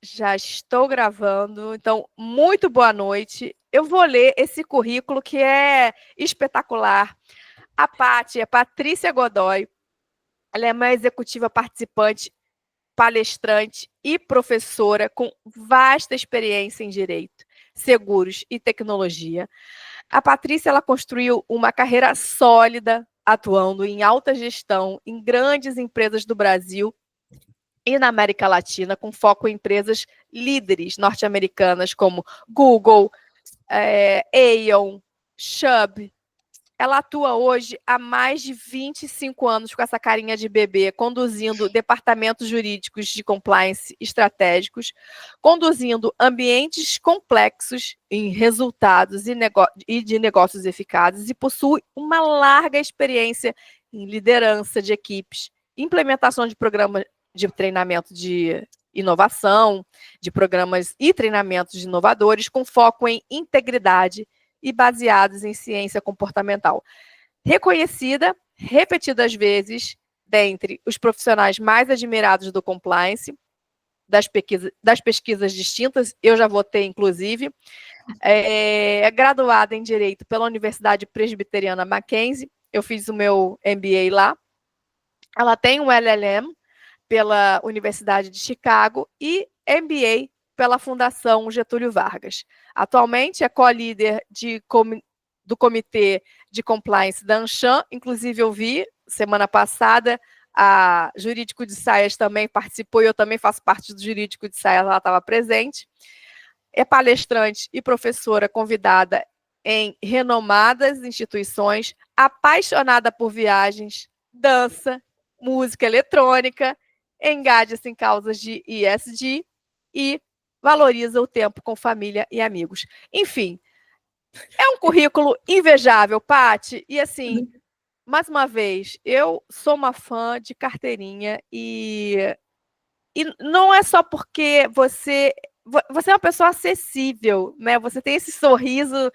Já estou gravando, então, muito boa noite. Eu vou ler esse currículo que é espetacular. A Paty é Patrícia Godoy, ela é uma executiva participante, palestrante e professora com vasta experiência em direito, seguros e tecnologia. A Patrícia ela construiu uma carreira sólida, atuando em alta gestão em grandes empresas do Brasil e na América Latina, com foco em empresas líderes norte-americanas como Google, Aon, Chubb. Ela atua hoje há mais de 25 anos com essa carinha de bebê, conduzindo departamentos jurídicos de compliance estratégicos, conduzindo ambientes complexos em resultados e de negócios eficazes, e possui uma larga experiência em liderança de equipes, implementação de programas de treinamento de inovação, de programas e treinamentos inovadores com foco em integridade e baseados em ciência comportamental. Reconhecida repetidas vezes dentre os profissionais mais admirados do compliance, das pesquisas distintas, eu já votei, inclusive, é graduada em Direito pela Universidade Presbiteriana Mackenzie, eu fiz o meu MBA lá. Ela tem um LLM pela Universidade de Chicago e MBA pela Fundação Getúlio Vargas. Atualmente é co-líder do Comitê de Compliance da Anshan, inclusive eu vi, semana passada, a Jurídico de Saias também participou, e eu também faço parte do Jurídico de Saias, ela estava presente. É palestrante e professora convidada em renomadas instituições, apaixonada por viagens, dança, música eletrônica, engaja-se em causas de ESG e valoriza o tempo com família e amigos. Enfim, é um currículo invejável, Paty, e assim, mais uma vez, eu sou uma fã de carteirinha e não é só porque você é uma pessoa acessível, né? Você tem esse sorriso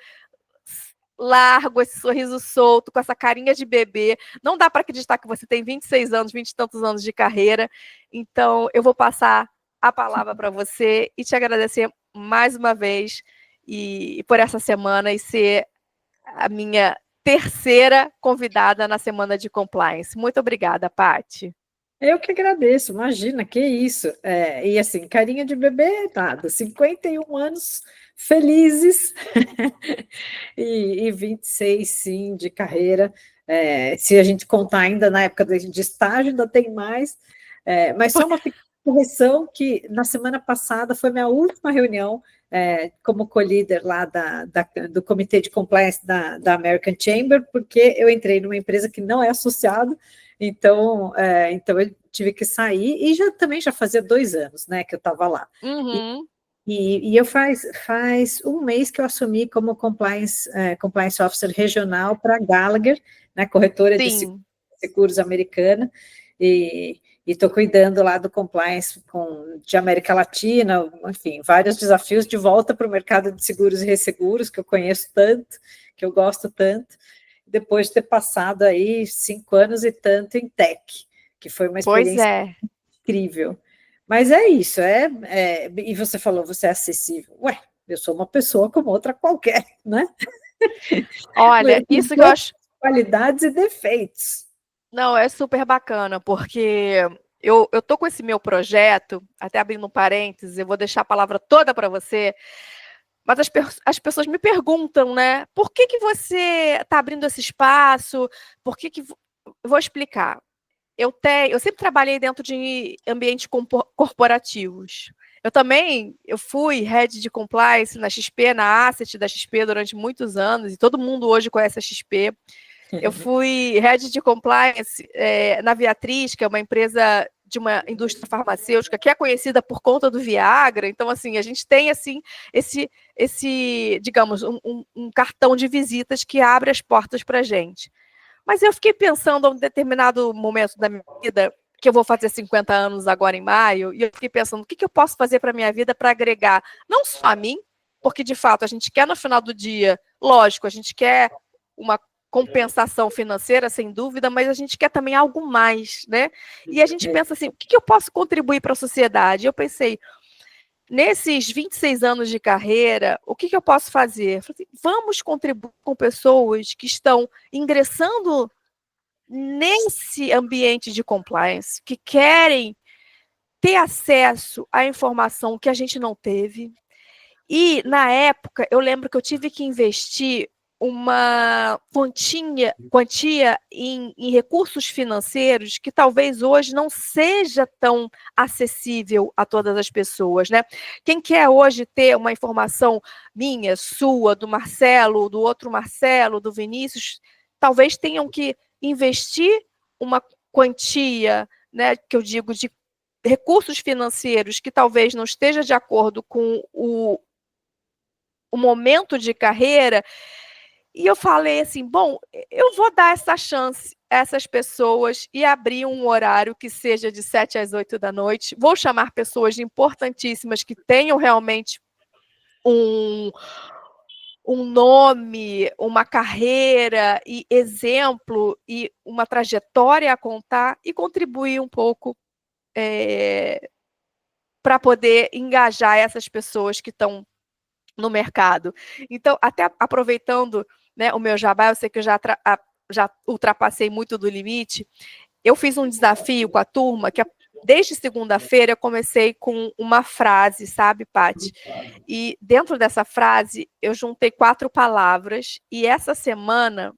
largo, esse sorriso solto, com essa carinha de bebê. Não dá para acreditar que você tem 26 anos, 20 e tantos anos de carreira. Então, eu vou passar a palavra para você e te agradecer mais uma vez e por essa semana e ser a minha terceira convidada na semana de compliance. Muito obrigada, Paty. Eu que agradeço, imagina, que isso. E assim, carinha de bebê, nada, 51 anos felizes e 26, sim, de carreira. Se a gente contar ainda na época de estágio, ainda tem mais. Mas só uma pequena correção, que na semana passada foi minha última reunião como co-líder lá do Comitê de Compliance da American Chamber, porque eu entrei numa empresa que não é associada. Então eu tive que sair, e também já fazia 2 anos, né, que eu estava lá. Uhum. E eu faz um mês que eu assumi como compliance officer regional para a Gallagher, né, corretora de seguros americana, e estou cuidando lá do compliance de América Latina, enfim, vários desafios de volta para o mercado de seguros e resseguros, que eu conheço tanto, que eu gosto tanto, depois de ter passado aí 5 anos e tanto em tech, que foi uma experiência incrível. Mas é isso, e você falou, você é acessível. Ué, eu sou uma pessoa como outra qualquer, né? Olha, isso que eu acho... Qualidades e defeitos. Não, é super bacana, porque eu tô com esse meu projeto, até abrindo um parênteses, eu vou deixar a palavra toda para você, mas as pessoas me perguntam, né? Por que você está abrindo esse espaço? Por que eu vou explicar. Eu sempre trabalhei dentro de ambientes corporativos. Eu fui head de compliance na XP, na Asset da XP durante muitos anos, e todo mundo hoje conhece a XP. Eu fui head de compliance na Viatris, que é uma empresa de uma indústria farmacêutica que é conhecida por conta do Viagra. Então, assim, a gente tem assim esse digamos, um cartão de visitas que abre as portas para a gente. Mas eu fiquei pensando a um determinado momento da minha vida, que eu vou fazer 50 anos agora em maio, e eu fiquei pensando, o que eu posso fazer para a minha vida para agregar, não só a mim, porque, de fato, a gente quer, no final do dia, lógico, a gente quer uma compensação financeira, sem dúvida, mas a gente quer também algo mais, né? E a gente pensa assim, o que eu posso contribuir para a sociedade? Eu pensei, nesses 26 anos de carreira, o que eu posso fazer? Eu falei assim, vamos contribuir com pessoas que estão ingressando nesse ambiente de compliance, que querem ter acesso à informação que a gente não teve. E, na época, eu lembro que eu tive que investir uma quantia em recursos financeiros que talvez hoje não seja tão acessível a todas as pessoas, né? Quem quer hoje ter uma informação minha, sua, do Marcelo, do outro Marcelo, do Vinícius, talvez tenham que investir uma quantia, né, que eu digo de recursos financeiros que talvez não esteja de acordo com o momento de carreira, e eu falei assim, bom, eu vou dar essa chance a essas pessoas e abrir um horário que seja de 7 às 8 da noite, vou chamar pessoas importantíssimas que tenham realmente um nome, uma carreira e exemplo e uma trajetória a contar e contribuir um pouco para poder engajar essas pessoas que estão no mercado. Então, até aproveitando, né, o meu jabá, eu sei que eu já ultrapassei muito do limite, eu fiz um desafio com a turma, que desde segunda-feira eu comecei com uma frase, sabe, Paty? E dentro dessa frase, eu juntei 4 palavras, e essa semana,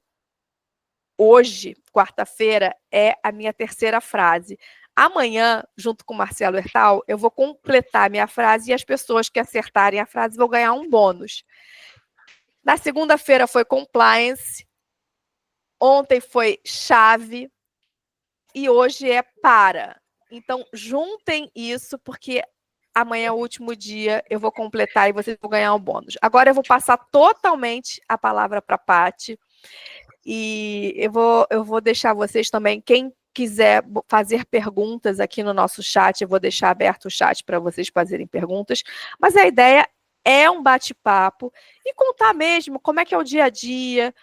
hoje, quarta-feira, é a minha terceira frase. Amanhã, junto com o Marcelo Hertal, eu vou completar a minha frase e as pessoas que acertarem a frase vão ganhar um bônus. Na segunda-feira foi compliance, ontem foi chave e hoje é para. Então, juntem isso, porque amanhã é o último dia, eu vou completar e vocês vão ganhar um bônus. Agora eu vou passar totalmente a palavra para a Paty e eu vou deixar vocês também, quem quiser fazer perguntas aqui no nosso chat, eu vou deixar aberto o chat para vocês fazerem perguntas, mas a ideia é um bate-papo e contar mesmo como é que é o dia a dia,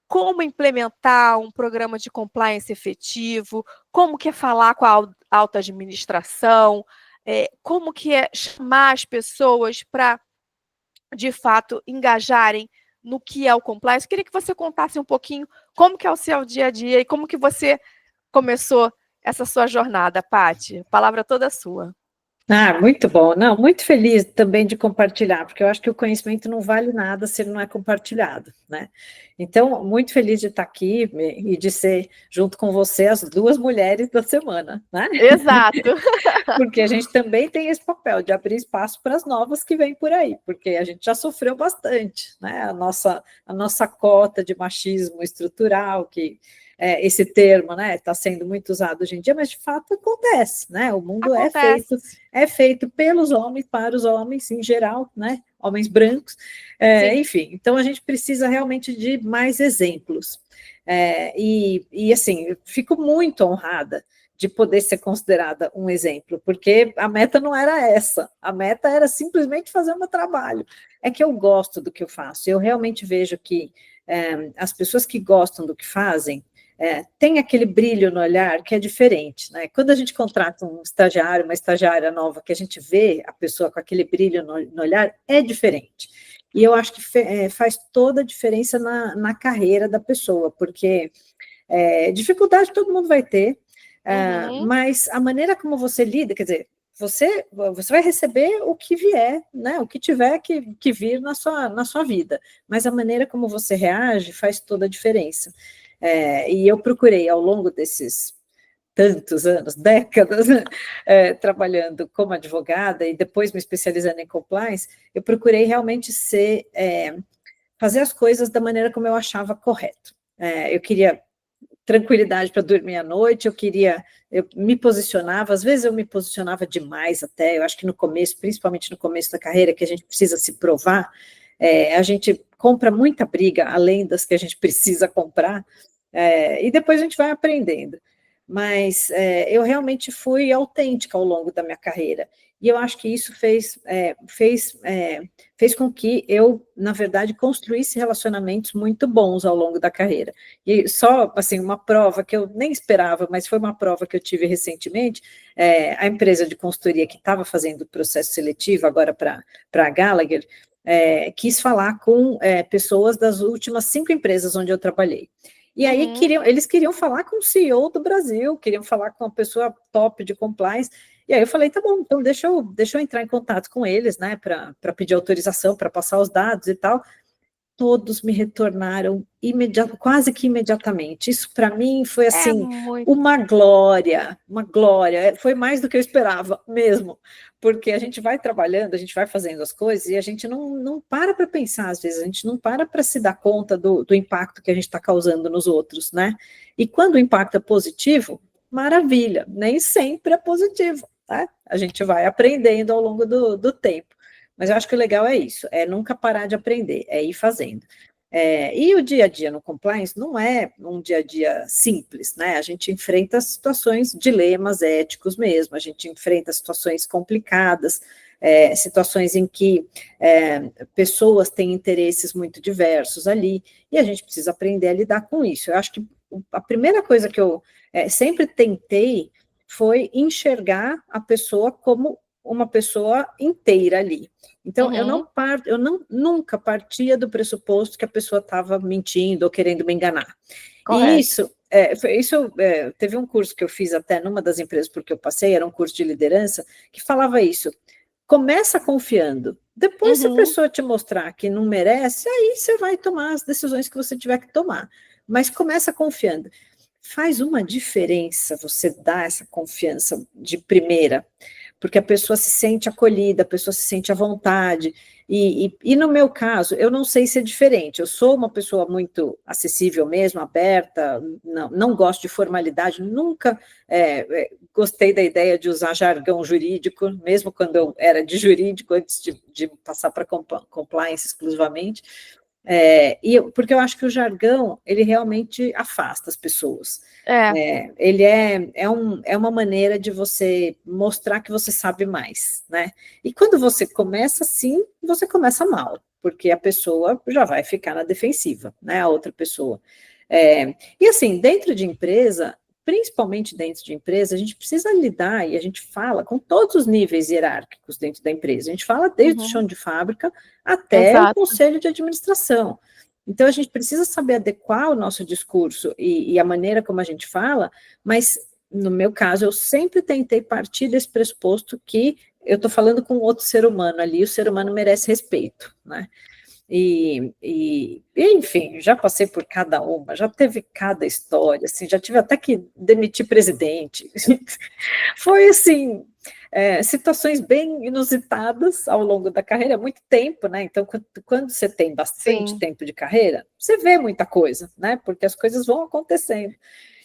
como implementar um programa de compliance efetivo, como que é falar com a alta administração, como que é chamar as pessoas para, de fato, engajarem no que é o compliance. Queria que você contasse um pouquinho como que é o seu dia a dia e como que você começou essa sua jornada, Paty. A palavra toda sua. Muito bom. Não, muito feliz também de compartilhar, porque eu acho que o conhecimento não vale nada se ele não é compartilhado, né? Então, muito feliz de estar aqui e de ser, junto com você, as 2 mulheres da semana, né? Exato. Porque a gente também tem esse papel de abrir espaço para as novas que vêm por aí, porque a gente já sofreu bastante, né? A nossa cota de machismo estrutural, que esse termo, né, está sendo muito usado hoje em dia, mas de fato acontece, né? O mundo Acontece. é feito pelos homens, para os homens em geral, né? Homens brancos, enfim. Então a gente precisa realmente de mais exemplos. E assim, eu fico muito honrada de poder ser considerada um exemplo, porque a meta não era essa, a meta era simplesmente fazer o meu trabalho. É que eu gosto do que eu faço, eu realmente vejo que as pessoas que gostam do que fazem, tem aquele brilho no olhar que é diferente, né? Quando a gente contrata um estagiário, uma estagiária nova, que a gente vê a pessoa com aquele brilho no olhar, é diferente. E eu acho que faz toda a diferença na carreira da pessoa, porque dificuldade todo mundo vai ter, mas a maneira como você lida, quer dizer, você vai receber o que vier, né? O que tiver que vir na sua vida, mas a maneira como você reage faz toda a diferença. E eu procurei, ao longo desses tantos anos, décadas, trabalhando como advogada e depois me especializando em compliance, eu procurei realmente fazer as coisas da maneira como eu achava correto. Eu queria tranquilidade para dormir à noite, eu me posicionava, às vezes eu me posicionava demais até, eu acho que no começo, principalmente no começo da carreira, que a gente precisa se provar, a gente compra muita briga, além das que a gente precisa comprar, e depois a gente vai aprendendo. mas eu realmente fui autêntica ao longo da minha carreira. E eu acho que isso fez com que eu, na verdade, construísse relacionamentos muito bons ao longo da carreira. E só, assim, uma prova que eu nem esperava, mas foi uma prova que eu tive recentemente, a empresa de consultoria que estava fazendo o processo seletivo agora para a Gallagher, quis falar com pessoas das últimas 5 empresas onde eu trabalhei. E aí eles queriam falar com o CEO do Brasil, queriam falar com a pessoa top de compliance. E aí eu falei, tá bom, então deixa eu entrar em contato com eles, né, para pedir autorização, para passar os dados e tal. Todos me retornaram quase que imediatamente. Isso para mim foi É assim, muito. uma glória, uma glória. Foi mais do que eu esperava mesmo, porque a gente vai trabalhando, a gente vai fazendo as coisas e a gente não para pensar, às vezes, a gente não para se dar conta do impacto que a gente está causando nos outros, né? E quando o impacto é positivo, maravilha, nem sempre é positivo, tá? A gente vai aprendendo ao longo do tempo. Mas eu acho que o legal é isso, é nunca parar de aprender, é ir fazendo. E o dia a dia no compliance não é um dia a dia simples, né? A gente enfrenta situações, dilemas éticos mesmo, a gente enfrenta situações complicadas, situações em que pessoas têm interesses muito diversos ali, e a gente precisa aprender a lidar com isso. Eu acho que a primeira coisa que eu sempre tentei foi enxergar a pessoa como uma pessoa inteira ali. Então, eu nunca partia do pressuposto que a pessoa estava mentindo ou querendo me enganar. E Correto. teve um curso que eu fiz até numa das empresas porque eu passei, era um curso de liderança, que falava isso. Começa confiando. Depois, se a pessoa te mostrar que não merece, aí você vai tomar as decisões que você tiver que tomar. Mas começa confiando. Faz uma diferença você dar essa confiança de primeira, porque a pessoa se sente acolhida, a pessoa se sente à vontade, e no meu caso, eu não sei se é diferente, eu sou uma pessoa muito acessível mesmo, aberta, não gosto de formalidade, nunca gostei da ideia de usar jargão jurídico, mesmo quando eu era de jurídico, antes de passar para compliance exclusivamente, porque eu acho que o jargão, ele realmente afasta as pessoas. Ele é uma maneira de você mostrar que você sabe mais, né? E quando você começa assim, você começa mal, porque a pessoa já vai ficar na defensiva, né? A outra pessoa. E assim, dentro de empresa, principalmente dentro de empresa, a gente precisa lidar, e a gente fala com todos os níveis hierárquicos dentro da empresa. A gente fala desde o chão de fábrica até o Exato. conselho de administração. Então, a gente precisa saber adequar o nosso discurso e a maneira como a gente fala, mas, no meu caso, eu sempre tentei partir desse pressuposto que eu estou falando com outro ser humano ali, o ser humano merece respeito, né? Enfim, já passei por cada uma, já teve cada história, assim, já tive até que demitir presidente. Foi assim, situações bem inusitadas ao longo da carreira, muito tempo, né? Então, quando você tem bastante tempo de carreira, você vê muita coisa, né? Porque as coisas vão acontecendo.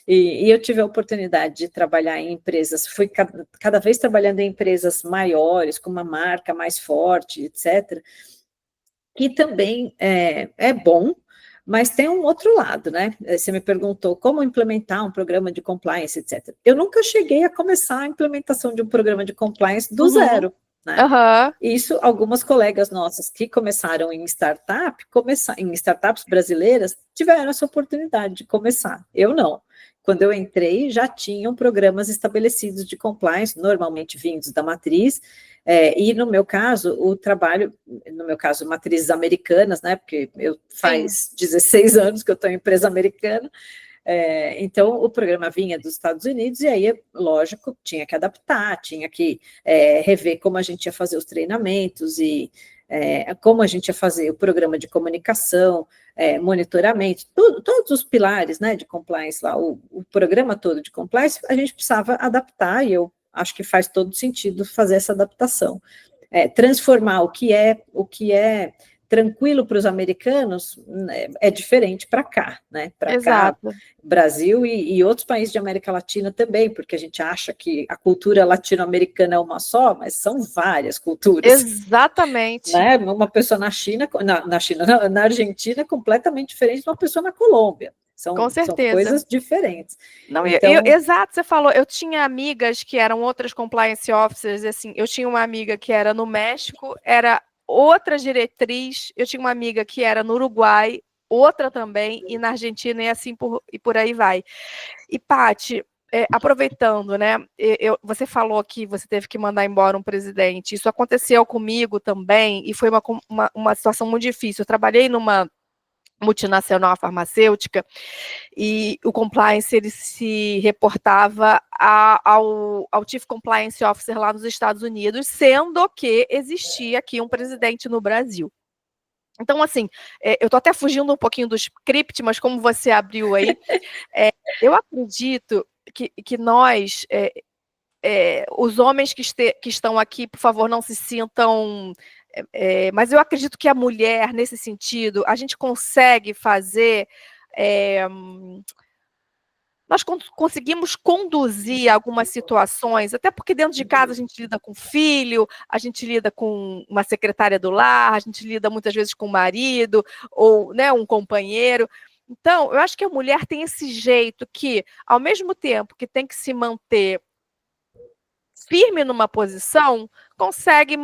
E eu tive a oportunidade de trabalhar em empresas, fui cada vez trabalhando em empresas maiores, com uma marca mais forte, etc., que também é bom, mas tem um outro lado, né? Você me perguntou como implementar um programa de compliance, etc. Eu nunca cheguei a começar a implementação de um programa de compliance do zero, né? Isso, algumas colegas nossas que começaram em em startups brasileiras, tiveram essa oportunidade de começar. Eu não. Quando eu entrei, já tinham programas estabelecidos de compliance, normalmente vindos da matriz, e no meu caso, matrizes americanas, né? Porque faz 16 anos que eu estou em empresa americana, então o programa vinha dos Estados Unidos, e aí, lógico, tinha que adaptar, tinha que rever como a gente ia fazer os treinamentos e como a gente ia fazer o programa de comunicação, monitoramento, todos os pilares, né, de compliance lá, o programa todo de compliance, a gente precisava adaptar, e eu acho que faz todo sentido fazer essa adaptação. Transformar o que é tranquilo para os americanos é diferente para cá, né? Para cá, Brasil e outros países de América Latina também, porque a gente acha que a cultura latino-americana é uma só, mas são várias culturas. Exatamente. Né? Uma pessoa na Argentina é completamente diferente de uma pessoa na Colômbia. Com São certeza. coisas diferentes. Não, Então, exato, você falou, eu tinha amigas que eram outras compliance officers, assim, eu tinha uma amiga que era no México, era outra diretriz, eu tinha uma amiga que era no Uruguai, outra também, e na Argentina, e assim e por aí vai. E, Paty, aproveitando, né, você falou que você teve que mandar embora um presidente, isso aconteceu comigo também, e foi uma situação muito difícil. Eu trabalhei numa multinacional farmacêutica, e o compliance ele se reportava ao Chief Compliance Officer lá nos Estados Unidos, sendo que existia aqui um presidente no Brasil. Então, assim, eu estou até fugindo um pouquinho do script, mas como você abriu aí, eu acredito que nós, os homens que estão aqui, por favor, não se sintam. Mas eu acredito que a mulher, nesse sentido, a gente consegue fazer. Nós conseguimos conduzir algumas situações, até porque dentro de casa a gente lida com filho, a gente lida com uma secretária do lar, a gente lida muitas vezes com o marido, ou, né, um companheiro. Então, eu acho que a mulher tem esse jeito que, ao mesmo tempo que tem que se manter firme numa posição, consegue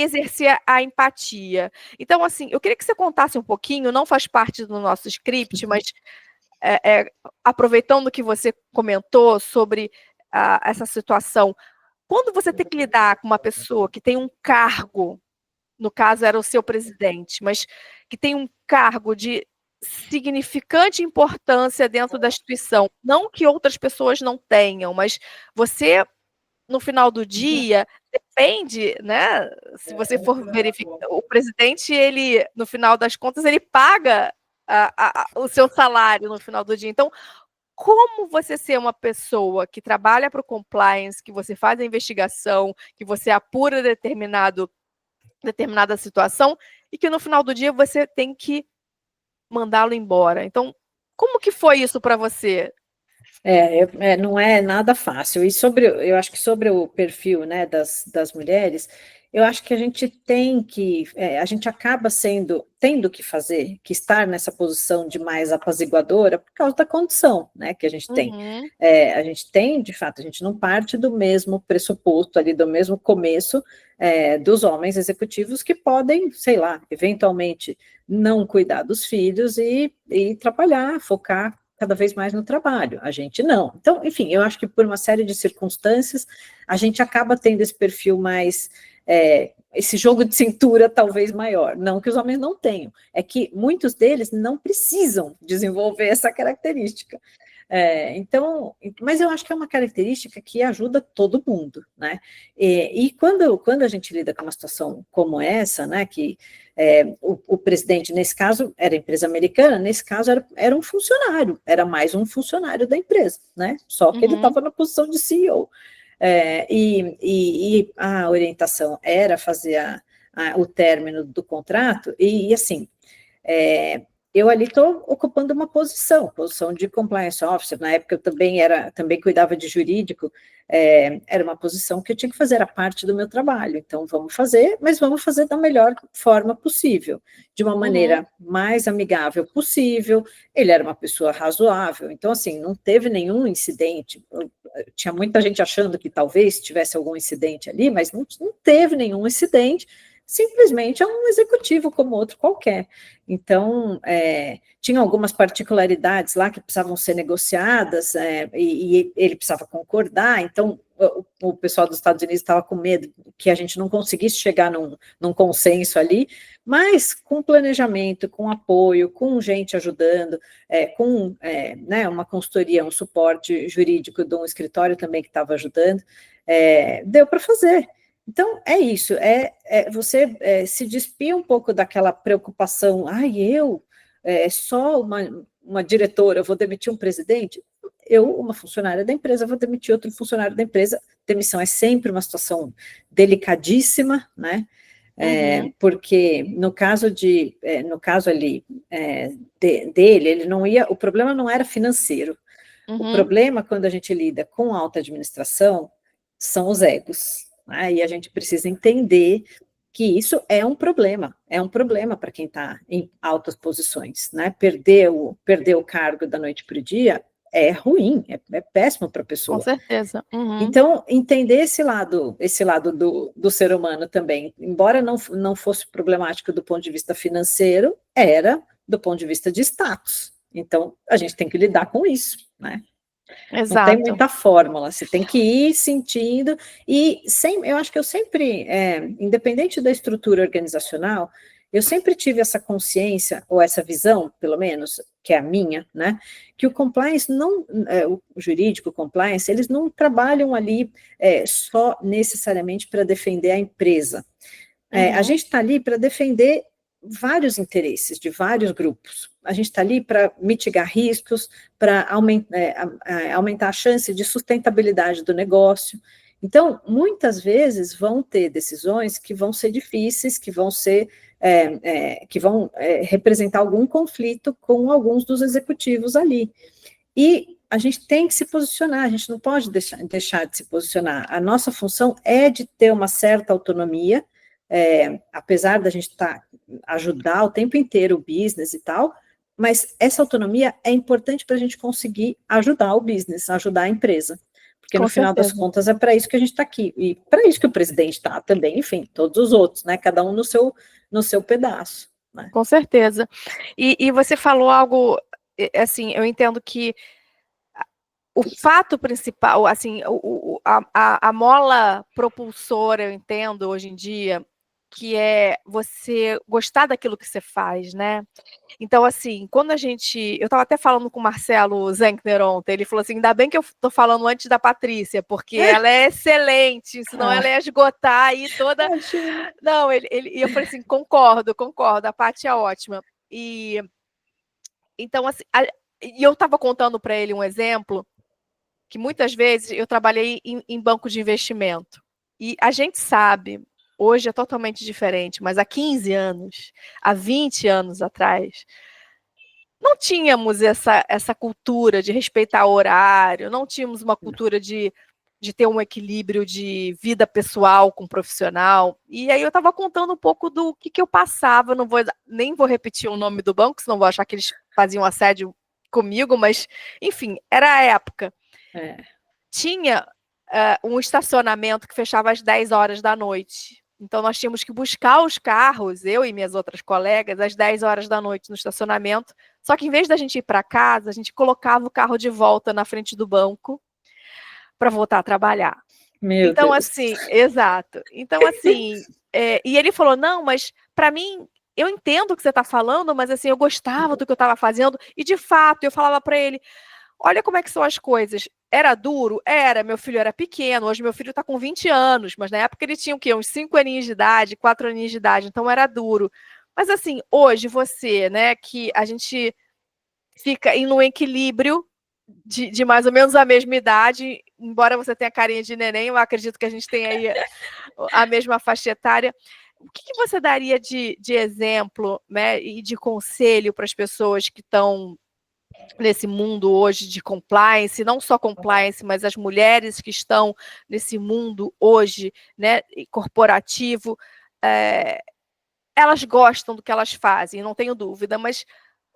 exercer a empatia. Então, assim, eu queria que você contasse um pouquinho, não faz parte do nosso script, mas aproveitando que você comentou sobre essa situação, quando você tem que lidar com uma pessoa que tem um cargo, no caso era o seu presidente, mas que tem um cargo de significante importância dentro da instituição, não que outras pessoas não tenham, mas você, no final do dia, depende, né? Se você for verificar, o presidente, ele, no final das contas, ele paga o seu salário no final do dia. Então, como você ser uma pessoa que trabalha para o compliance, que você faz a investigação, que você apura determinada situação e que no final do dia você tem que mandá-lo embora. Então, como que foi isso para você? Não é nada fácil. E eu acho que sobre o perfil, né, das mulheres, eu acho que a gente a gente acaba tendo que fazer, que estar nessa posição de mais apaziguadora por causa da condição, né, que a gente tem. Uhum. A gente tem, de fato, a gente não parte do mesmo pressuposto ali, do mesmo começo dos homens executivos que podem, sei lá, eventualmente não cuidar dos filhos e trabalhar, focar cada vez mais no trabalho, a gente não. Então, enfim, eu acho que por uma série de circunstâncias, a gente acaba tendo esse perfil mais, esse jogo de cintura talvez maior, não que os homens não tenham, é que muitos deles não precisam desenvolver essa característica. Então, mas eu acho que é uma característica que ajuda todo mundo, né? E quando a gente lida com uma situação como essa, né, que o presidente, nesse caso, era empresa americana, nesse caso era um funcionário, era mais um funcionário da empresa, né? Só que ele estava na posição de CEO. E a orientação era fazer o término do contrato, e assim, eu ali estou ocupando uma posição de compliance officer. Na época eu também cuidava de jurídico, era uma posição que eu tinha que fazer a parte do meu trabalho. Então vamos fazer, mas vamos fazer da melhor forma possível, de uma maneira mais amigável possível. Ele era uma pessoa razoável, então assim, não teve nenhum incidente. Tinha muita gente achando que talvez tivesse algum incidente ali, mas não teve nenhum incidente. Simplesmente é um executivo como outro qualquer. Então, tinha algumas particularidades lá que precisavam ser negociadas, e ele precisava concordar. Então, o pessoal dos Estados Unidos estava com medo que a gente não conseguisse chegar num consenso ali, mas com planejamento, com apoio, com gente ajudando, com né, uma consultoria, um suporte jurídico de um escritório também que estava ajudando, deu para fazer. Então, é isso, você se despir um pouco daquela preocupação, eu, só uma diretora, eu vou demitir um presidente, eu, uma funcionária da empresa, vou demitir outro funcionário da empresa. Demissão é sempre uma situação delicadíssima, né? Porque no caso ali dele, ele não ia, o problema não era financeiro. O problema, quando a gente lida com alta administração, são os egos. E a gente precisa entender que isso é um problema para quem está em altas posições, né? Perder o cargo da noite para o dia é ruim, é péssimo para a Com pessoa. certeza. Uhum. Então, entender esse lado do ser humano também, embora não fosse problemático do ponto de vista financeiro, era do ponto de vista de status. Então, a gente tem que lidar com isso, né? Não tem Exato. muita fórmula, você tem que ir sentindo, e eu acho que eu sempre, independente da estrutura organizacional, eu sempre tive essa consciência, ou essa visão, pelo menos, que é a minha, né, que o compliance o jurídico, o compliance, eles não trabalham ali só necessariamente para defender a empresa. A gente está ali para defender vários interesses de vários grupos. A gente está ali para mitigar riscos, para aumentar a chance de sustentabilidade do negócio. Então, muitas vezes vão ter decisões que vão ser difíceis, que vão representar algum conflito com alguns dos executivos ali. E a gente tem que se posicionar, a gente não pode deixar de se posicionar. A nossa função é de ter uma certa autonomia, apesar da gente ajudar o tempo inteiro o business e tal, mas essa autonomia é importante para a gente conseguir ajudar o business, ajudar a empresa, porque Com no final das certeza. contas é para isso que a gente está aqui, e para isso que o presidente está também, enfim, todos os outros, né, cada um no seu pedaço. Né? Com certeza. E você falou algo, assim, eu entendo que o fato principal, assim, a mola propulsora, eu entendo hoje em dia, que é você gostar daquilo que você faz, né? Então, assim, quando eu estava até falando com o Marcelo Zenkner ontem, ele falou assim, ainda bem que eu estou falando antes da Patrícia, porque ela é excelente, senão ela ia esgotar aí toda... Imagina. Não, e eu falei assim, concordo, a Paty é ótima. Então, assim, e eu estava contando para ele um exemplo, que muitas vezes eu trabalhei em banco de investimento, e a gente sabe, hoje é totalmente diferente, mas há 15 anos, há 20 anos atrás, não tínhamos essa cultura de respeitar o horário, não tínhamos uma cultura de ter um equilíbrio de vida pessoal com profissional. E aí eu estava contando um pouco do que eu passava, nem vou repetir o nome do banco, senão vou achar que eles faziam assédio comigo, mas, enfim, era a época. Tinha um estacionamento que fechava às 10 horas da noite. Então, nós tínhamos que buscar os carros, eu e minhas outras colegas, às 10 horas da noite no estacionamento. Só que, em vez da gente ir para casa, a gente colocava o carro de volta na frente do banco para voltar a trabalhar. Meu então, Deus. assim, exato. Então, assim, e ele falou, não, mas para mim, eu entendo o que você está falando, mas assim, eu gostava do que eu estava fazendo. E, de fato, eu falava para ele, olha como é que são as coisas. Era duro? Era. Meu filho era pequeno. Hoje meu filho está com 20 anos. Mas na época ele tinha o quê? Uns 5 aninhos de idade, 4 aninhos de idade. Então era duro. Mas assim, hoje você, né, que a gente fica em um equilíbrio de mais ou menos a mesma idade, embora você tenha carinha de neném, eu acredito que a gente tem aí a mesma faixa etária. O que você daria de exemplo, né, e de conselho para as pessoas que estão nesse mundo hoje de compliance, não só compliance, mas as mulheres que estão nesse mundo hoje, né, corporativo, elas gostam do que elas fazem, não tenho dúvida, mas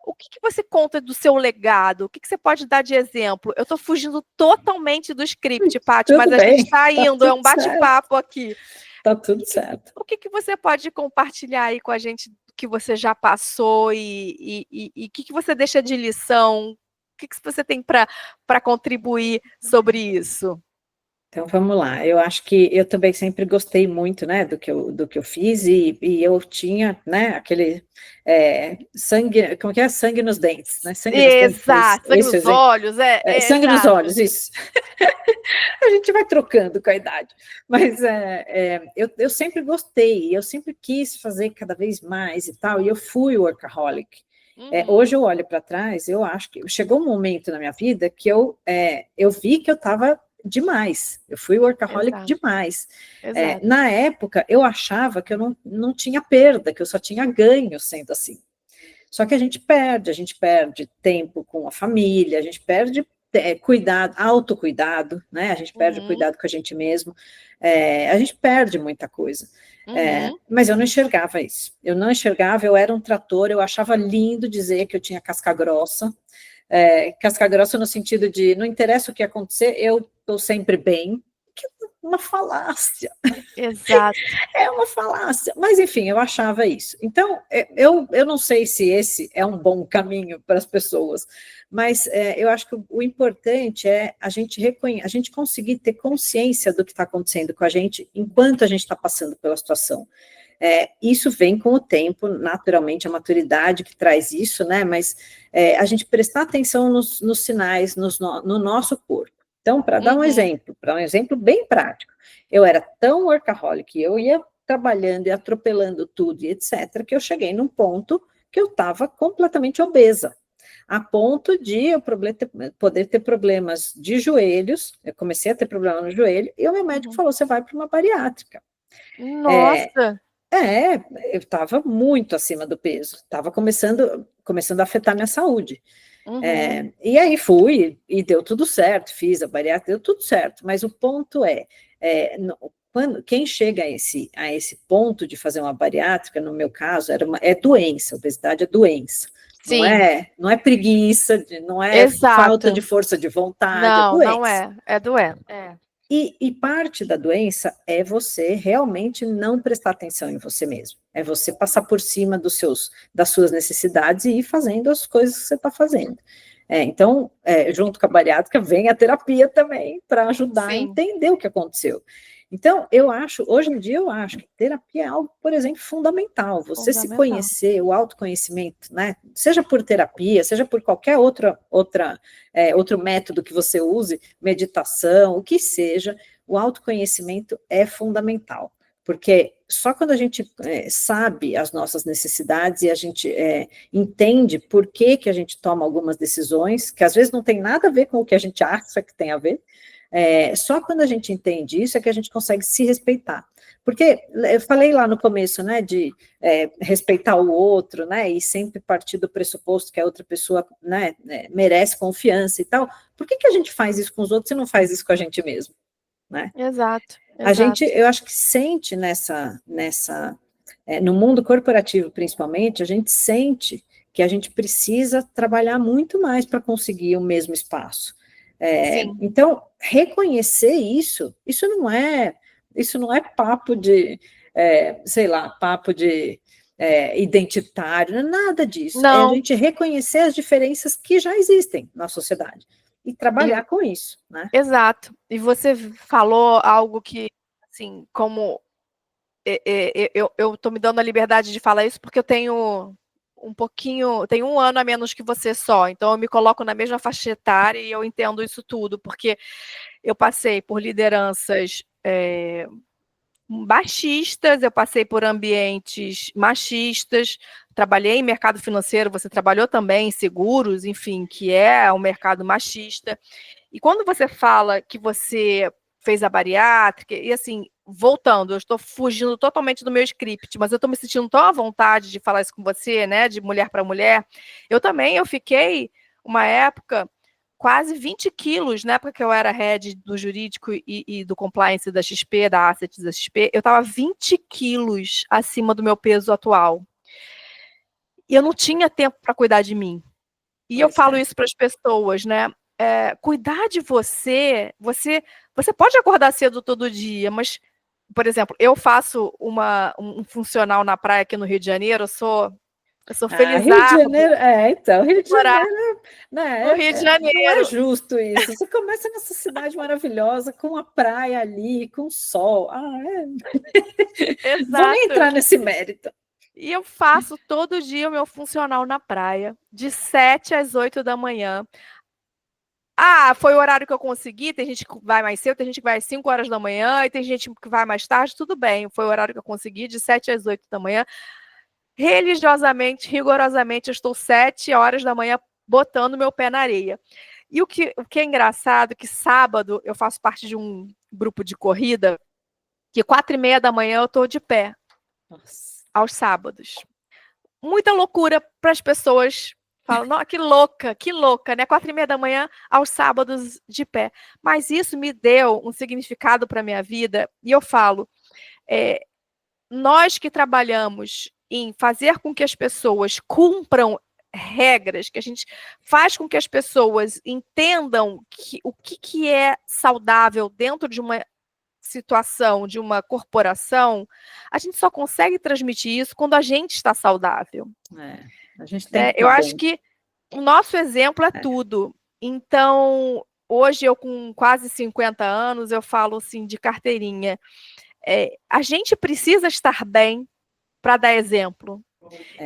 o que você conta do seu legado? O que você pode dar de exemplo? Eu estou fugindo totalmente do script, Paty, mas a gente está indo, é um bate-papo aqui. Tá tudo certo. O que você pode compartilhar aí com a gente que você já passou e o que você deixa de lição? O que você tem para contribuir sobre isso? Então, vamos lá. Eu acho que eu também sempre gostei muito, né, do que eu fiz, e eu tinha, né, aquele sangue, como que é? Sangue nos dentes, né? Sangue nos dentes. Exato, sangue nos olhos, sangue nos exato. olhos, isso. A gente vai trocando com a idade. Mas eu sempre gostei, eu sempre quis fazer cada vez mais e tal, e eu fui workaholic. Hoje eu olho para trás, eu acho que chegou um momento na minha vida que eu vi que eu estava demais, eu fui workaholic demais. Na época, eu achava que eu não tinha perda, que eu só tinha ganho sendo assim. Só que a gente perde tempo com a família, a gente perde cuidado, autocuidado, né? A gente perde o cuidado com a gente mesmo, a gente perde muita coisa. Mas eu não enxergava isso. Eu não enxergava, eu era um trator, eu achava lindo dizer que eu tinha casca grossa. Casca grossa no sentido de não interessa o que acontecer, eu estou sempre bem. Que uma falácia. Exato. É uma falácia. Mas, enfim, eu achava isso. Então, eu não sei se esse é um bom caminho para as pessoas, mas eu acho que o importante é a gente conseguir ter consciência do que está acontecendo com a gente enquanto a gente está passando pela situação. Isso vem com o tempo, naturalmente, a maturidade que traz isso, né? Mas a gente prestar atenção nos sinais no nosso corpo. Então, para dar um exemplo bem prático, eu era tão workaholic, eu ia trabalhando e atropelando tudo e etc., que eu cheguei num ponto que eu estava completamente obesa, a ponto de eu poder ter problemas de joelhos, eu comecei a ter problema no joelho, e o meu médico falou, você vai para uma bariátrica. Nossa! Eu estava muito acima do peso, estava começando a afetar minha saúde. E aí fui, e deu tudo certo, fiz a bariátrica, deu tudo certo, mas o ponto quem chega a esse ponto de fazer uma bariátrica, no meu caso, é doença, obesidade é doença. Sim. Não é preguiça, não é Exato. falta de força de vontade, é doença. Não é doença. E parte da doença é você realmente não prestar atenção em você mesmo. É você passar por cima das suas necessidades e ir fazendo as coisas que você está fazendo. Então, junto com a bariátrica, vem a terapia também para ajudar a entender o que aconteceu. Então, hoje em dia, eu acho que terapia é algo, por exemplo, fundamental. Você se conhecer, o autoconhecimento, né? Seja por terapia, seja por qualquer outro método que você use, meditação, o que seja, o autoconhecimento é fundamental. Porque só quando a gente sabe as nossas necessidades e a gente entende por que a gente toma algumas decisões, que às vezes não tem nada a ver com o que a gente acha que tem a ver, só quando a gente entende isso é que a gente consegue se respeitar. Porque eu falei lá no começo, né, de respeitar o outro, né, e sempre partir do pressuposto que a outra pessoa, né, merece confiança e tal. Por que a gente faz isso com os outros e não faz isso com a gente mesmo, né? Exato. A gente, eu acho que sente no mundo corporativo principalmente, a gente sente que a gente precisa trabalhar muito mais para conseguir o mesmo espaço. Então, reconhecer isso não é papo de, sei lá, papo de identitário, não é nada disso. Não. É a gente reconhecer as diferenças que já existem na sociedade e trabalhar com isso, né? Exato. E você falou algo que, assim, como eu estou me dando a liberdade de falar isso porque eu tenho tenho 1 ano a menos que você só, então eu me coloco na mesma faixa etária e eu entendo isso tudo, porque eu passei por lideranças machistas, eu passei por ambientes machistas, trabalhei em mercado financeiro, você trabalhou também em seguros, enfim, que é um mercado machista. E quando você fala que você fez a bariátrica, e assim, voltando, eu estou fugindo totalmente do meu script, mas eu estou me sentindo tão à vontade de falar isso com você, né, de mulher para mulher. Eu fiquei uma época quase 20 quilos, na época que eu era head do jurídico e do compliance da XP, da Assets da XP, eu estava 20 quilos acima do meu peso atual. E eu não tinha tempo para cuidar de mim. E eu falo isso para as pessoas, né? Cuidar de você pode acordar cedo todo dia, mas, por exemplo, eu faço um funcional na praia aqui no Rio de Janeiro, eu sou feliz. Rio de Janeiro, então, Rio de Janeiro, né? No Rio de Janeiro. Não é justo isso. Você começa nessa cidade maravilhosa, com a praia ali, com o sol. Exato. Vou nem entrar nesse mérito. E eu faço todo dia o meu funcional na praia, de 7 às 8 da manhã. Foi o horário que eu consegui, tem gente que vai mais cedo, tem gente que vai às 5 horas da manhã, e tem gente que vai mais tarde, tudo bem, foi o horário que eu consegui, de 7 às 8 da manhã. Religiosamente, rigorosamente, eu estou 7 horas da manhã botando meu pé na areia. E o que é engraçado, que sábado eu faço parte de um grupo de corrida, que 4h30 da manhã eu estou de pé. Nossa. Aos sábados. Muita loucura para as pessoas Falo, não, que louca, né? 4:30 da manhã, aos sábados de pé. Mas isso me deu um significado para a minha vida, e eu falo, nós que trabalhamos em fazer com que as pessoas cumpram regras, que a gente faz com que as pessoas entendam o que é saudável dentro de uma situação, de uma corporação, a gente só consegue transmitir isso quando a gente está saudável. A gente tem que Eu estar acho bem. que o nosso exemplo é tudo. Então, hoje eu com quase 50 anos, eu falo assim de carteirinha. A gente precisa estar bem para dar exemplo.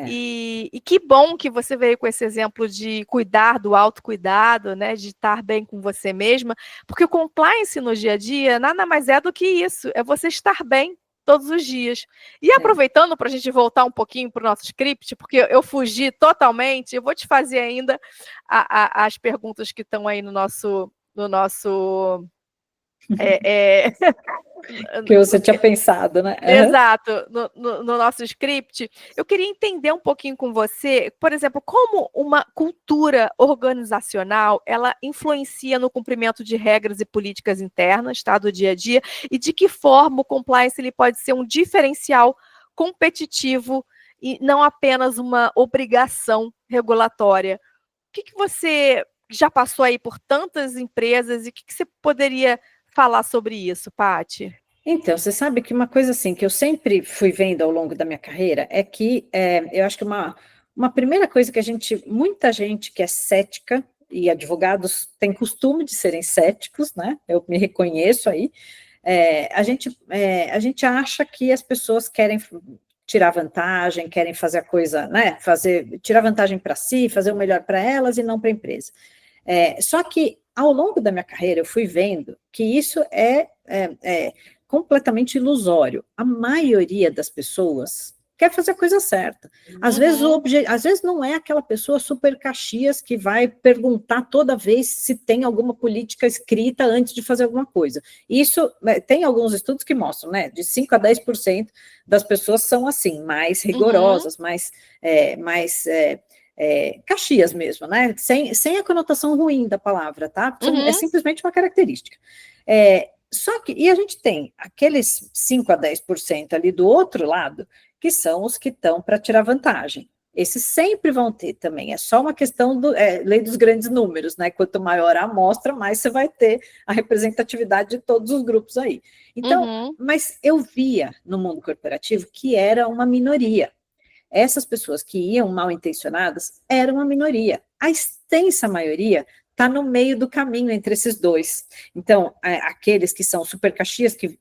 E que bom que você veio com esse exemplo de cuidar do autocuidado, né, de estar bem com você mesma, porque o compliance no dia a dia nada mais é do que isso, é você estar bem todos os dias. E aproveitando para a gente voltar um pouquinho para o nosso script, porque eu fugi totalmente, eu vou te fazer ainda as perguntas que estão aí no nosso Que você tinha pensado, né? Exato, no nosso script. Eu queria entender um pouquinho com você, por exemplo, como uma cultura organizacional, ela influencia no cumprimento de regras e políticas internas, tá, do dia a dia, e de que forma o compliance ele pode ser um diferencial competitivo e não apenas uma obrigação regulatória. O que você já passou aí por tantas empresas e o que você poderia falar sobre isso, Paty? Então, você sabe que uma coisa assim que eu sempre fui vendo ao longo da minha carreira é que eu acho que uma primeira coisa que muita gente que é cética, e advogados têm costume de serem céticos, né? Eu me reconheço aí. A gente acha que as pessoas querem tirar vantagem, querem fazer a coisa, né? Tirar vantagem para si, fazer o melhor para elas e não para a empresa. Só que ao longo da minha carreira eu fui vendo que isso é completamente ilusório. A maioria das pessoas quer fazer a coisa certa. Às vezes não é aquela pessoa super caxias que vai perguntar toda vez se tem alguma política escrita antes de fazer alguma coisa. Isso, tem alguns estudos que mostram, né, de 5 a 10% das pessoas são assim, mais rigorosas, mais caxias mesmo, né, sem a conotação ruim da palavra, tá? É simplesmente uma característica. E a gente tem aqueles 5 a 10% ali do outro lado, que são os que estão para tirar vantagem. Esses sempre vão ter também, é só uma questão lei dos grandes números, né? Quanto maior a amostra, mais você vai ter a representatividade de todos os grupos aí. Então, mas eu via no mundo corporativo que era uma minoria. Essas pessoas que iam mal intencionadas eram uma minoria. A extensa maioria está no meio do caminho entre esses dois. Então, aqueles que são super caxias, que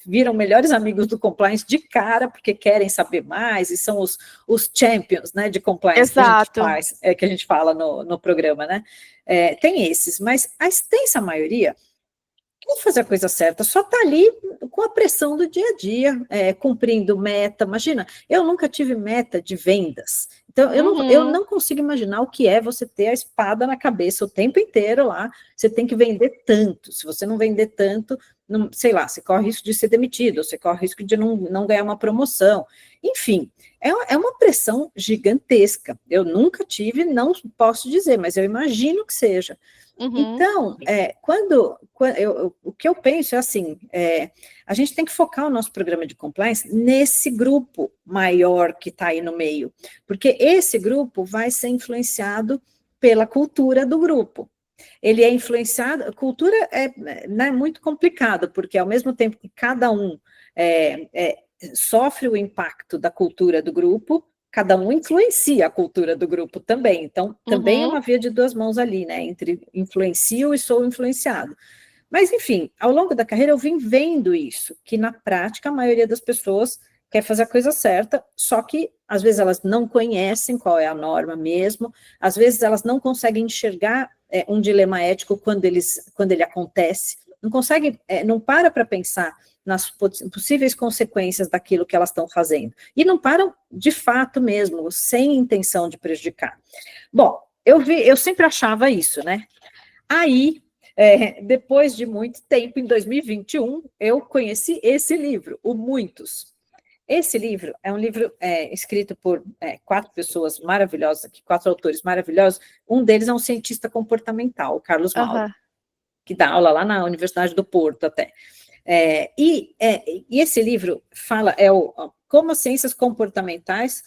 viram melhores amigos do compliance de cara, porque querem saber mais, e são os champions, né, de compliance. Exato. Que a gente fala no programa, né? Tem esses, mas a extensa maioria quer fazer a coisa certa, só está ali com a pressão do dia a dia, cumprindo meta. Imagina, eu nunca tive meta de vendas, então eu não consigo imaginar o que é você ter a espada na cabeça o tempo inteiro lá, você tem que vender tanto, se você não vender tanto, não, sei lá, você corre risco de ser demitido, você corre risco de não ganhar uma promoção, enfim, é uma pressão gigantesca. Eu nunca tive, não posso dizer, mas eu imagino que seja. Então, o que eu penso é assim, a gente tem que focar o nosso programa de compliance nesse grupo maior que está aí no meio, porque esse grupo vai ser influenciado pela cultura do grupo. Ele é influenciado, cultura é muito complicado, porque ao mesmo tempo que cada um sofre o impacto da cultura do grupo, cada um influencia a cultura do grupo também. Então, também é uma via de duas mãos ali, né? Entre influencio e sou influenciado. Mas, enfim, ao longo da carreira eu vim vendo isso, que na prática a maioria das pessoas quer fazer a coisa certa, só que às vezes elas não conhecem qual é a norma mesmo, às vezes elas não conseguem enxergar um dilema ético quando ele acontece, não conseguem, não para pensar nas possíveis consequências daquilo que elas estão fazendo. E não param de fato mesmo, sem intenção de prejudicar. Bom, eu sempre achava isso, né? Aí, depois de muito tempo, em 2021, eu conheci esse livro, o Muitos. Esse livro é um livro escrito por 4 pessoas maravilhosas, 4 autores maravilhosos. Um deles é um cientista comportamental, o Carlos Mauro, que dá aula lá na Universidade do Porto até. E esse livro fala como as ciências comportamentais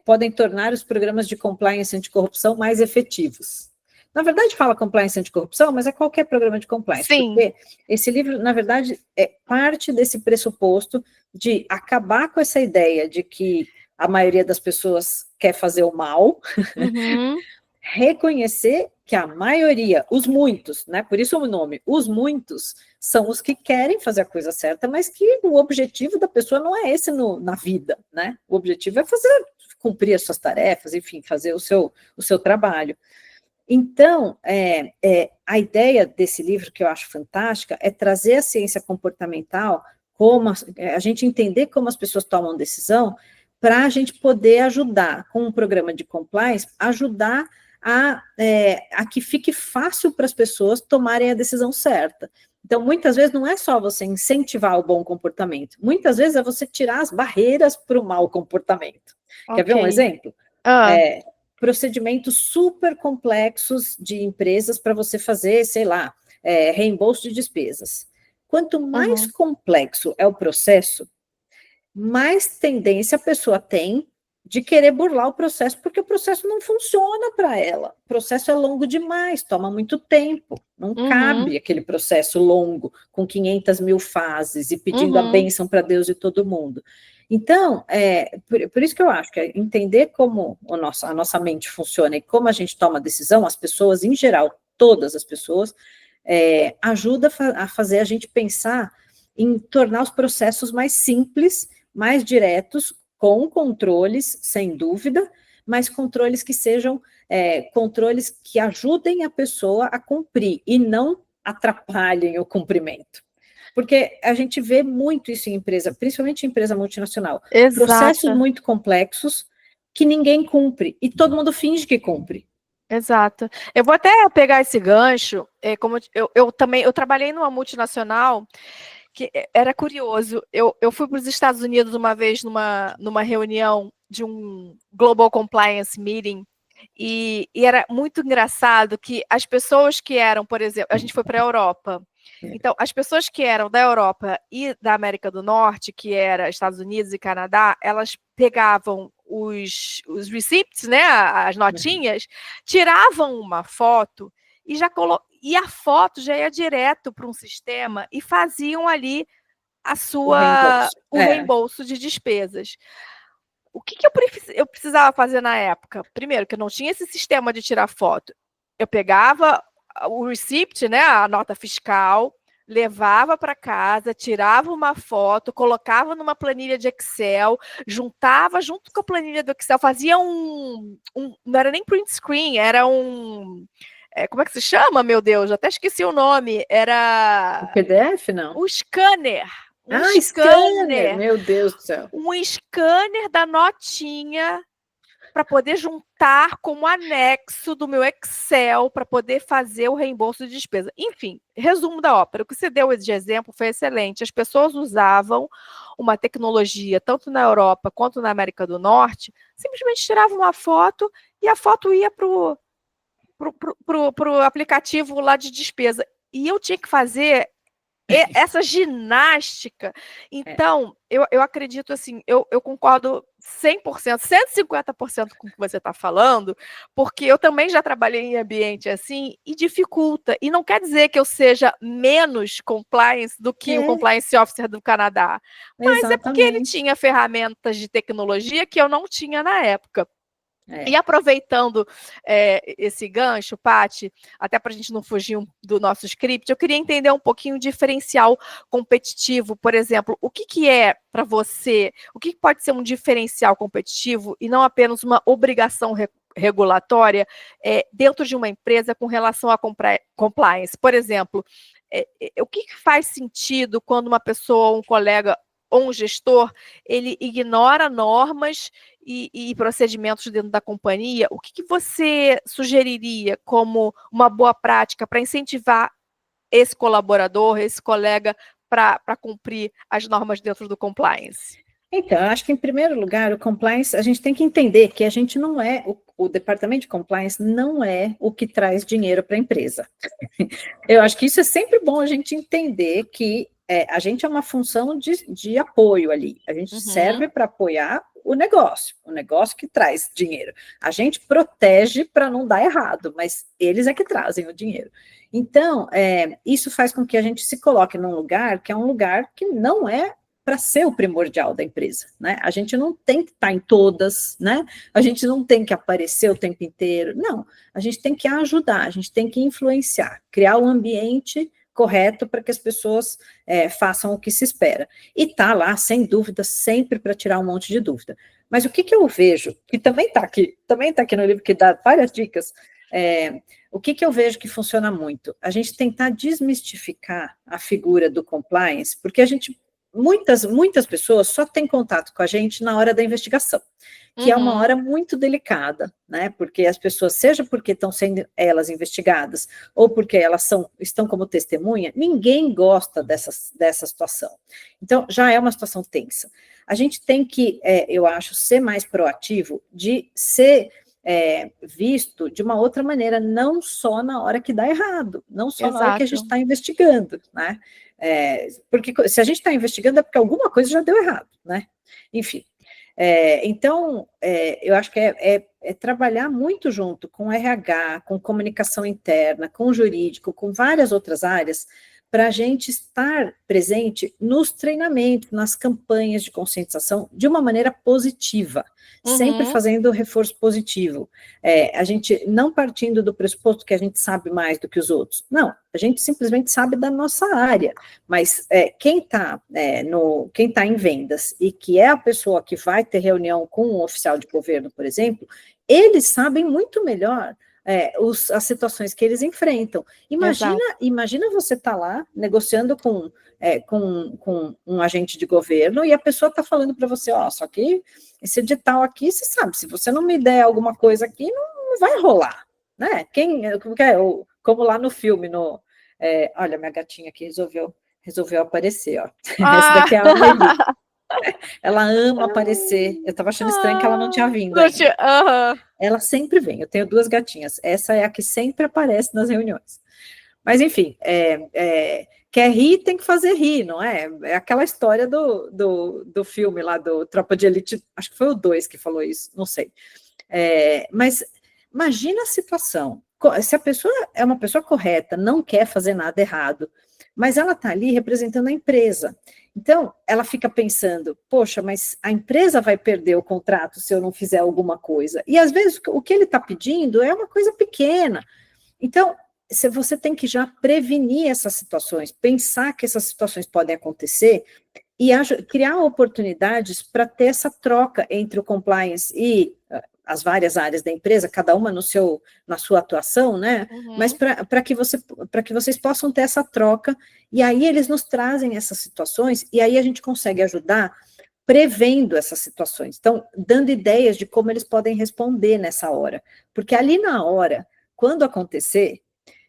podem tornar os programas de compliance anticorrupção mais efetivos. Na verdade, fala compliance anticorrupção, mas é qualquer programa de compliance, Sim. porque esse livro, na verdade, é parte desse pressuposto de acabar com essa ideia de que a maioria das pessoas quer fazer o mal, reconhecer que a maioria, os muitos, né, por isso o nome, os muitos, são os que querem fazer a coisa certa, mas que o objetivo da pessoa não é esse na vida, né? O objetivo é cumprir as suas tarefas, enfim, fazer o seu trabalho. Então, a ideia desse livro, que eu acho fantástica, é trazer a ciência comportamental, como a gente entender como as pessoas tomam decisão, para a gente poder ajudar, com um programa de compliance, ajudar a que fique fácil para as pessoas tomarem a decisão certa. Então, muitas vezes, não é só você incentivar o bom comportamento, muitas vezes é você tirar as barreiras para o mau comportamento. Quer ver um exemplo? Procedimentos super complexos de empresas para você fazer, sei lá, reembolso de despesas. Quanto mais complexo é o processo, mais tendência a pessoa tem de querer burlar o processo, porque o processo não funciona para ela. O processo é longo demais, toma muito tempo, não cabe aquele processo longo, com 500 mil fases, e pedindo a bênção para Deus e todo mundo. Então, por isso que eu acho que entender como a nossa mente funciona e como a gente toma decisão, as pessoas em geral, todas as pessoas, ajuda a fazer a gente pensar em tornar os processos mais simples, mais diretos, com controles, sem dúvida, mas controles que sejam controles que ajudem a pessoa a cumprir e não atrapalhem o cumprimento. Porque a gente vê muito isso em empresa, principalmente em empresa multinacional. Exato. Processos muito complexos que ninguém cumpre, e todo mundo finge que cumpre. Exato. Eu vou até pegar esse gancho, como eu trabalhei numa multinacional, que era curioso. Eu fui para os Estados Unidos uma vez numa reunião de um Global Compliance Meeting, e era muito engraçado que as pessoas que eram, por exemplo, a gente foi para a Europa. Então, as pessoas que eram da Europa e da América do Norte, que era Estados Unidos e Canadá, elas pegavam os receipts, né, as notinhas, tiravam uma foto e a foto já ia direto para um sistema e faziam ali o reembolso de despesas. O que eu precisava fazer na época? Primeiro, que eu não tinha esse sistema de tirar foto. Eu pegava o receipt, né, a nota fiscal, levava para casa, tirava uma foto, colocava numa planilha de Excel, juntava junto com a planilha do Excel, fazia não era nem print screen, era como é que se chama, meu Deus? Até esqueci o nome. Era... O PDF, não? O scanner. Scanner! Meu Deus do céu. Um scanner da notinha para poder juntar como anexo do meu Excel para poder fazer o reembolso de despesa. Enfim, resumo da ópera. O que você deu de exemplo foi excelente. As pessoas usavam uma tecnologia, tanto na Europa quanto na América do Norte, simplesmente tiravam uma foto e a foto ia para o aplicativo lá de despesa. E eu tinha que fazer essa ginástica. Então, eu acredito assim, eu concordo 100%, 150% com o que você está falando, porque eu também já trabalhei em ambiente assim e dificulta. E não quer dizer que eu seja menos compliance do que o compliance officer do Canadá, mas Exatamente. é porque ele tinha ferramentas de tecnologia que eu não tinha na época. E aproveitando esse gancho, Paty, até para a gente não fugir do nosso script, eu queria entender um pouquinho o diferencial competitivo, por exemplo, o que é para você, o que pode ser um diferencial competitivo e não apenas uma obrigação regulatória dentro de uma empresa com relação à compliance? Por exemplo, o que faz sentido quando uma pessoa, um colega ou um gestor, ele ignora normas e procedimentos dentro da companhia? O que você sugeriria como uma boa prática para incentivar esse colaborador, esse colega, para cumprir as normas dentro do compliance? Então, eu acho que, em primeiro lugar, o compliance, a gente tem que entender que a gente não é, o departamento de compliance não é o que traz dinheiro para a empresa. Eu acho que isso é sempre bom a gente entender que a gente é uma função de apoio ali. A gente serve para apoiar o negócio que traz dinheiro. A gente protege para não dar errado, mas eles é que trazem o dinheiro. Então, isso faz com que a gente se coloque num lugar que é um lugar que não é para ser o primordial da empresa, né? A gente não tem que estar em todas, né? A gente não tem que aparecer o tempo inteiro, não. A gente tem que ajudar, a gente tem que influenciar, criar o ambiente correto para que as pessoas façam o que se espera. E tá lá, sem dúvida, sempre para tirar um monte de dúvida. Mas o que eu vejo, que também está aqui no livro, que dá várias dicas, o que eu vejo que funciona muito? A gente tentar desmistificar a figura do compliance, porque a gente muitas pessoas só têm contato com a gente na hora da investigação, que é uma hora muito delicada, né? Porque as pessoas, seja porque estão sendo elas investigadas, ou porque elas estão como testemunha, ninguém gosta dessa situação. Então, já é uma situação tensa. A gente tem que, eu acho, ser mais proativo de ser visto de uma outra maneira, não só na hora que dá errado, não só na hora que a gente está investigando, né? Porque se a gente está investigando é porque alguma coisa já deu errado, né? Enfim. Então, eu acho que é trabalhar muito junto com RH, com comunicação interna, com jurídico, com várias outras áreas, para a gente estar presente nos treinamentos, nas campanhas de conscientização, de uma maneira positiva, sempre fazendo reforço positivo. A gente não partindo do pressuposto que a gente sabe mais do que os outros. Não, a gente simplesmente sabe da nossa área, mas quem está em vendas e que é a pessoa que vai ter reunião com um oficial de governo, por exemplo, eles sabem muito melhor as situações que eles enfrentam. Imagina você estar lá negociando com um agente de governo e a pessoa está falando para você, só que esse edital aqui, você sabe, se você não me der alguma coisa aqui, não vai rolar, né? Como lá no filme, olha, minha gatinha aqui resolveu aparecer, ó. Essa daqui é a Amelie. Ela ama aparecer. Eu estava achando estranho que ela não tinha vindo ainda. Ela sempre vem. Eu tenho 2 gatinhas. Essa é a que sempre aparece nas reuniões. Mas, enfim, quer rir, tem que fazer rir, não é? É aquela história do filme lá, do Tropa de Elite, acho que foi o 2 que falou isso, não sei. Mas imagina a situação. Se a pessoa é uma pessoa correta, não quer fazer nada errado, mas ela está ali representando a empresa. Então, ela fica pensando, poxa, mas a empresa vai perder o contrato se eu não fizer alguma coisa. E, às vezes, o que ele está pedindo é uma coisa pequena. Então, você tem que já prevenir essas situações, pensar que essas situações podem acontecer e criar oportunidades para ter essa troca entre o compliance e as várias áreas da empresa, cada uma na sua atuação, né? Mas para que vocês possam ter essa troca, e aí eles nos trazem essas situações, e aí a gente consegue ajudar prevendo essas situações. Então, dando ideias de como eles podem responder nessa hora. Porque ali na hora, quando acontecer,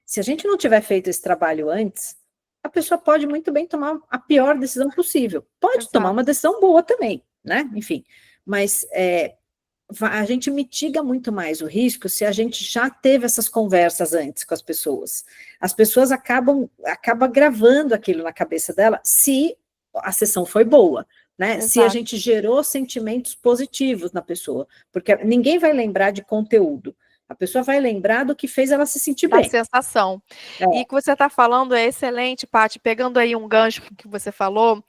se a gente não tiver feito esse trabalho antes, a pessoa pode muito bem tomar a pior decisão possível. Pode tomar uma decisão boa também, né? Enfim, mas a gente mitiga muito mais o risco se a gente já teve essas conversas antes com as pessoas. As pessoas acabam gravando aquilo na cabeça dela se a sessão foi boa, né? Exato. Se a gente gerou sentimentos positivos na pessoa, porque ninguém vai lembrar de conteúdo. A pessoa vai lembrar do que fez ela se sentir bem. A sensação. E o que você está falando é excelente, Paty. Pegando aí um gancho que você falou,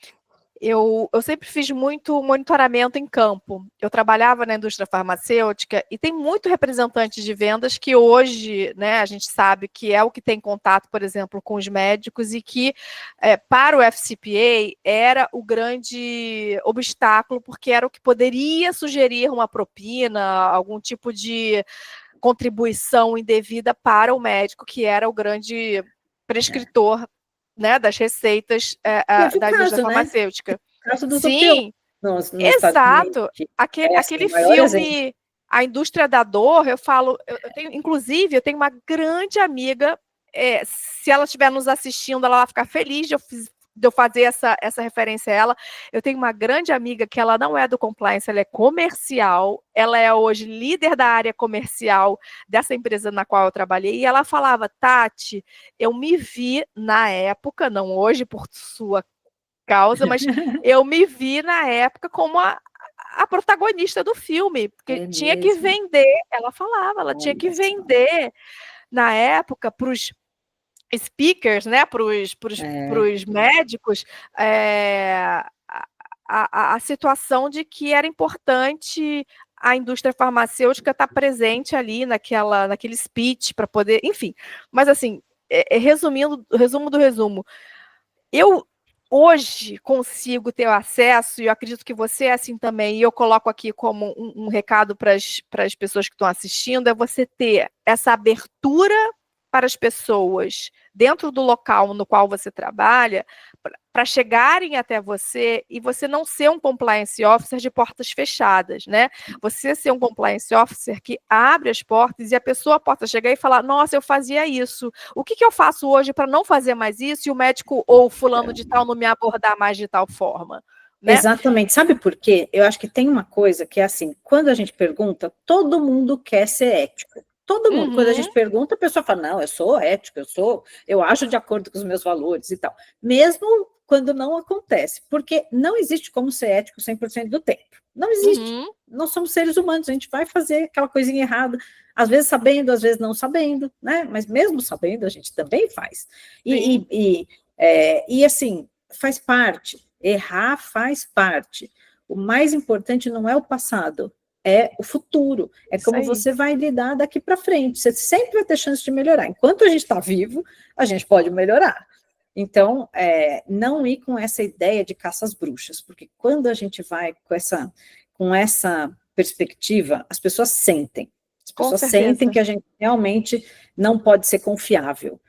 eu sempre fiz muito monitoramento em campo. Eu trabalhava na indústria farmacêutica e tem muito representante de vendas que hoje, né, a gente sabe que é o que tem contato, por exemplo, com os médicos e que para o FCPA era o grande obstáculo, porque era o que poderia sugerir uma propina, algum tipo de contribuição indevida para o médico, que era o grande prescritor, né, das receitas da indústria farmacêutica. Né? Sim, exato. Aquele filme, A Indústria da Dor, eu falo, inclusive, eu tenho uma grande amiga, se ela estiver nos assistindo, ela vai ficar feliz de eu de eu fazer essa referência a ela. Eu tenho uma grande amiga que ela não é do compliance, ela é comercial, ela é hoje líder da área comercial dessa empresa na qual eu trabalhei, e ela falava, Tati, eu me vi na época, não hoje por sua causa, mas eu me vi na época como a protagonista do filme, porque tinha que vender, ela falava, ela tinha que vender na época para os speakers, né, para os médicos, a situação de que era importante a indústria farmacêutica estar presente ali naquele speech para poder, enfim. Mas assim, resumindo, resumo do resumo, eu hoje consigo ter acesso, e eu acredito que você é assim também, e eu coloco aqui como um recado para as pessoas que estão assistindo, é você ter essa abertura para as pessoas dentro do local no qual você trabalha, para chegarem até você e você não ser um compliance officer de portas fechadas, né? Você ser um compliance officer que abre as portas e a pessoa possa chegar e falar, nossa, eu fazia isso, o que eu faço hoje para não fazer mais isso e o médico ou fulano de tal não me abordar mais de tal forma? Né? Exatamente. Sabe por quê? Eu acho que tem uma coisa que é assim, quando a gente pergunta, todo mundo quer ser ético. Todo mundo. Quando a gente pergunta, a pessoa fala, não, eu sou ético, eu ajo de acordo com os meus valores e tal. Mesmo quando não acontece, porque não existe como ser ético 100% do tempo. Não existe. Nós somos seres humanos, a gente vai fazer aquela coisinha errada, às vezes sabendo, às vezes não sabendo, né? Mas mesmo sabendo, a gente também faz. E assim, faz parte. Errar faz parte. O mais importante não é o passado, é o futuro. É como você vai lidar daqui para frente. Você sempre vai ter chance de melhorar. Enquanto a gente está vivo, a gente pode melhorar. Então, não ir com essa ideia de caça às bruxas, porque quando a gente vai com essa perspectiva, as pessoas sentem. As pessoas sentem que a gente realmente não pode ser confiável.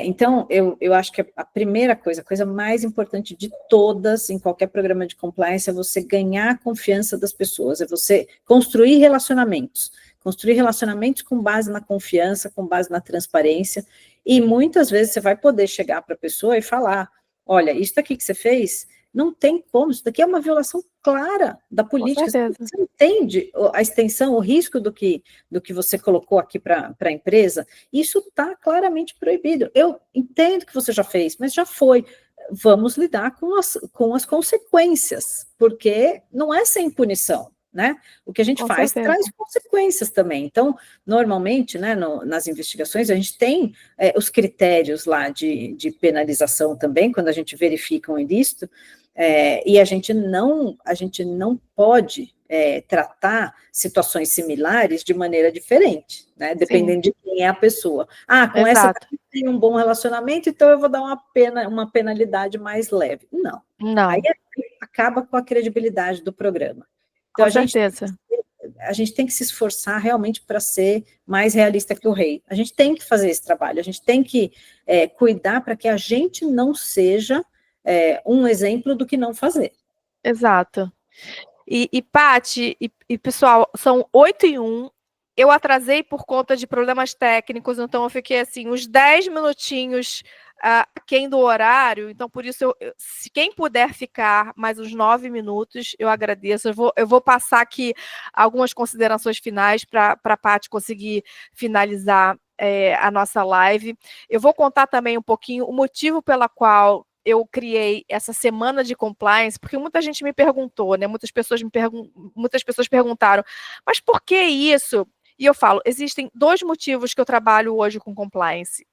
Então, eu acho que a primeira coisa, a coisa mais importante de todas em qualquer programa de compliance é você ganhar a confiança das pessoas, é você construir relacionamentos com base na confiança, com base na transparência, e muitas vezes você vai poder chegar para a pessoa e falar, olha, isso aqui que você fez, não tem como, isso daqui é uma violação clara da política, você entende a extensão, o risco do que você colocou aqui para a empresa, isso está claramente proibido, eu entendo que você já fez, mas já foi, vamos lidar com as consequências, porque não é sem punição, né? O que a gente faz traz consequências também. Então, normalmente, né, nas investigações, a gente tem os critérios lá de penalização também, quando a gente verifica um ilícito, e a gente não pode tratar situações similares de maneira diferente, né? Dependendo de quem é a pessoa. Com essa tem um bom relacionamento, então eu vou dar uma penalidade mais leve. Não. Aí acaba com a credibilidade do programa. Então, a gente tem que se esforçar realmente para ser mais realista que o rei. A gente tem que fazer esse trabalho, a gente tem que cuidar para que a gente não seja um exemplo do que não fazer. Exato. E Paty, e pessoal, são 8h01, eu atrasei por conta de problemas técnicos, então eu fiquei assim, uns 10 minutinhos aquém do horário, então por isso, se quem puder ficar mais uns 9 minutos, eu agradeço. Eu vou passar aqui algumas considerações finais para a Paty conseguir finalizar a nossa live. Eu vou contar também um pouquinho o motivo pela qual eu criei essa semana de compliance, porque muita gente me perguntou, né? Muitas pessoas perguntaram, mas por que isso? E eu falo, existem 2 motivos que eu trabalho hoje com compliance,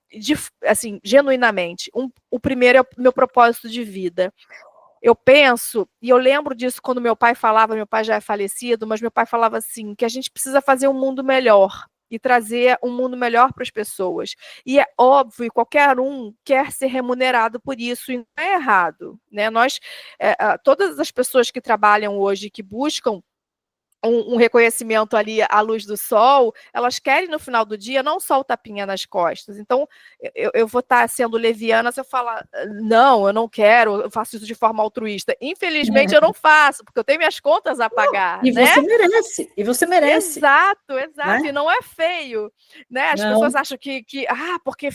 assim, genuinamente. O primeiro é o meu propósito de vida. Eu penso, e eu lembro disso quando meu pai falava, meu pai já é falecido, mas meu pai falava assim, que a gente precisa fazer um mundo melhor e trazer um mundo melhor para as pessoas. E é óbvio, qualquer um quer ser remunerado por isso, e não é errado, né? Todas as pessoas que trabalham hoje, que buscam um reconhecimento ali à luz do sol, elas querem no final do dia não só o tapinha nas costas. Então, eu vou estar sendo leviana se eu falar, não, eu não quero, eu faço isso de forma altruísta. Infelizmente, eu não faço, porque eu tenho minhas contas a pagar, E né? você merece, e você merece. Exato, Né? e não é feio, né? As Não. pessoas acham que porque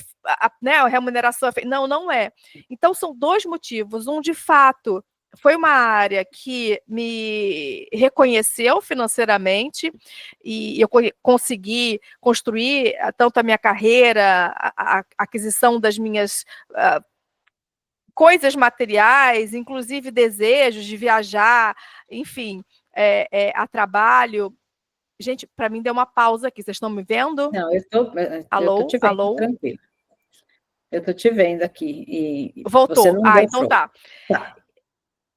né, a remuneração é feia. Não, não é. Então, são dois motivos. Um, de fato, foi uma área que me reconheceu financeiramente e eu consegui construir tanto a minha carreira, a aquisição das minhas coisas materiais, inclusive desejos de viajar, enfim, a trabalho. Gente, para mim deu uma pausa aqui. Vocês estão me vendo? Não, eu tô Alô? te vendo, Alô? tranquilo. Eu tô te vendo aqui. E você Voltou. não deu Então flow. tá. Tá.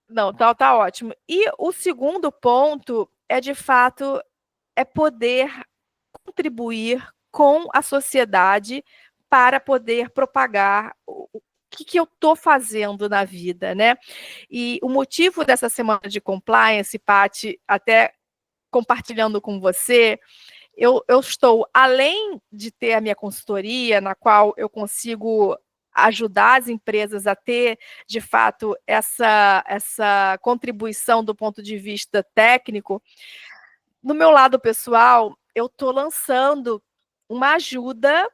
Não, tá ótimo. E o segundo ponto é, de fato, poder contribuir com a sociedade para poder propagar o que eu estou fazendo na vida, né? E o motivo dessa semana de compliance, Paty, até compartilhando com você, eu estou, além de ter a minha consultoria, na qual eu consigo ajudar as empresas a ter, de fato, essa contribuição do ponto de vista técnico, no meu lado pessoal, eu estou lançando uma ajuda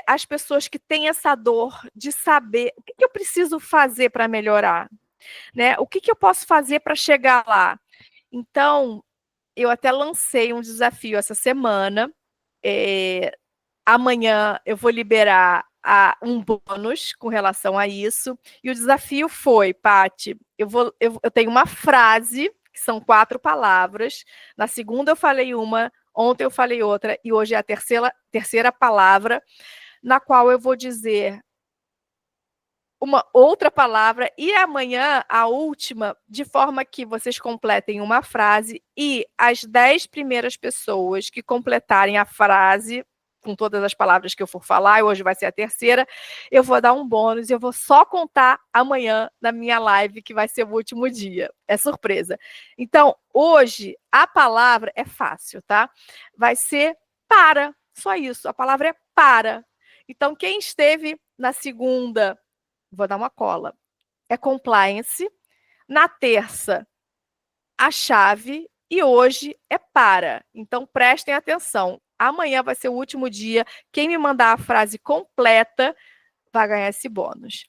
às pessoas que têm essa dor de saber o que eu preciso fazer para melhorar, né? O que eu posso fazer para chegar lá. Então, eu até lancei um desafio essa semana. Amanhã eu vou liberar um bônus com relação a isso. E o desafio foi, Paty, eu tenho uma frase, que são 4 palavras. Na segunda eu falei uma, ontem eu falei outra, e hoje é a terceira palavra, na qual eu vou dizer uma outra palavra e amanhã a última, de forma que vocês completem uma frase e as 10 primeiras pessoas que completarem a frase com todas as palavras que eu for falar, e hoje vai ser a terceira, eu vou dar um bônus e eu vou só contar amanhã na minha live, que vai ser o último dia. É surpresa. Então, hoje, a palavra é fácil, tá? Vai ser para, só isso. A palavra é para. Então, quem esteve na segunda, vou dar uma cola, é compliance. Na terça, a chave. E hoje é para. Então, prestem atenção. Amanhã vai ser o último dia. Quem me mandar a frase completa vai ganhar esse bônus.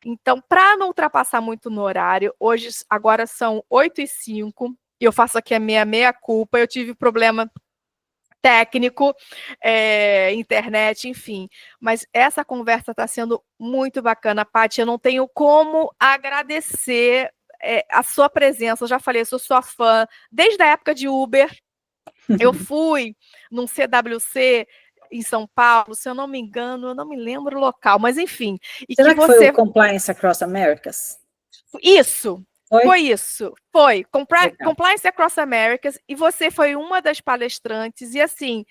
Então, para não ultrapassar muito no horário, hoje, agora são 8h05, e eu faço aqui a minha meia-culpa. Eu tive problema técnico, internet, enfim. Mas essa conversa está sendo muito bacana, Paty. Eu não tenho como agradecer a sua presença. Eu já falei, eu sou sua fã desde a época de Uber. Eu fui num CWC em São Paulo, se eu não me engano, eu não me lembro o local, mas enfim. E Será que que foi você... o Compliance Across Americas? Isso, foi isso. Foi. Legal. Compliance Across Americas, e você foi uma das palestrantes, e assim,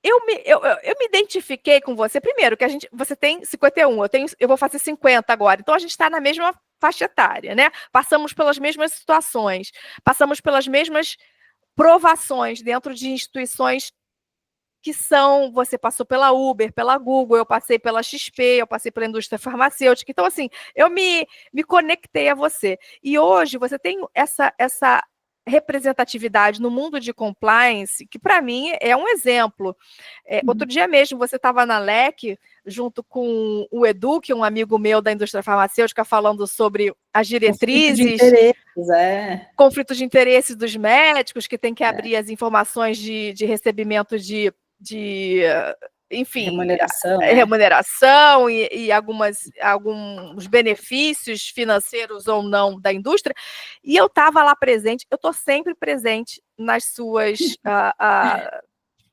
eu me identifiquei com você. Primeiro, que você tem 51, eu vou fazer 50 agora. Então, a gente está na mesma faixa etária, né? Passamos pelas mesmas situações, passamos pelas mesmas provações dentro de instituições que são... Você passou pela Uber, pela Google, eu passei pela XP, eu passei pela indústria farmacêutica. Então, assim, eu me conectei a você. E hoje você tem essa representatividade no mundo de compliance, que para mim é um exemplo. Outro dia mesmo você estava na LEC, junto com o Edu, que é um amigo meu da indústria farmacêutica, falando sobre as diretrizes, conflitos de interesse dos médicos, que tem que abrir as informações de recebimento de enfim, remuneração, remuneração e alguns benefícios financeiros ou não da indústria. E eu estava lá presente, eu estou sempre presente nas suas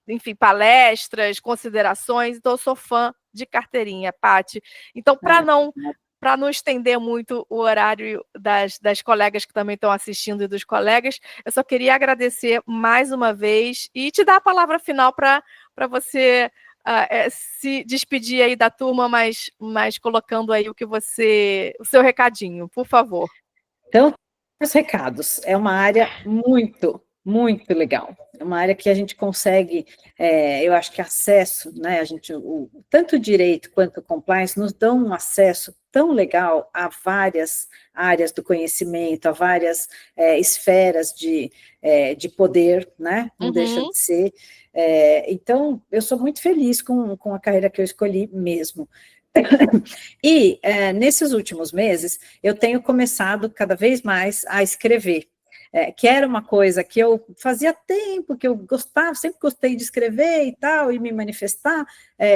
enfim, palestras, considerações, então eu sou fã de carteirinha, Paty. Então, para não estender muito o horário das colegas que também estão assistindo e dos colegas, eu só queria agradecer mais uma vez e te dar a palavra final para você se despedir aí da turma, mas colocando aí o seu recadinho, por favor. Então, Os recados. É uma área muito, muito legal. É uma área que a gente consegue, eu acho que acesso, né? Tanto o direito quanto o compliance nos dão um acesso tão legal a várias áreas do conhecimento, a várias esferas de poder, né? Não deixa de ser. Então, eu sou muito feliz com a carreira que eu escolhi mesmo. E nesses últimos meses, eu tenho começado cada vez mais a escrever, que era uma coisa que eu fazia tempo, que eu gostava, sempre gostei de escrever e tal, e me manifestar.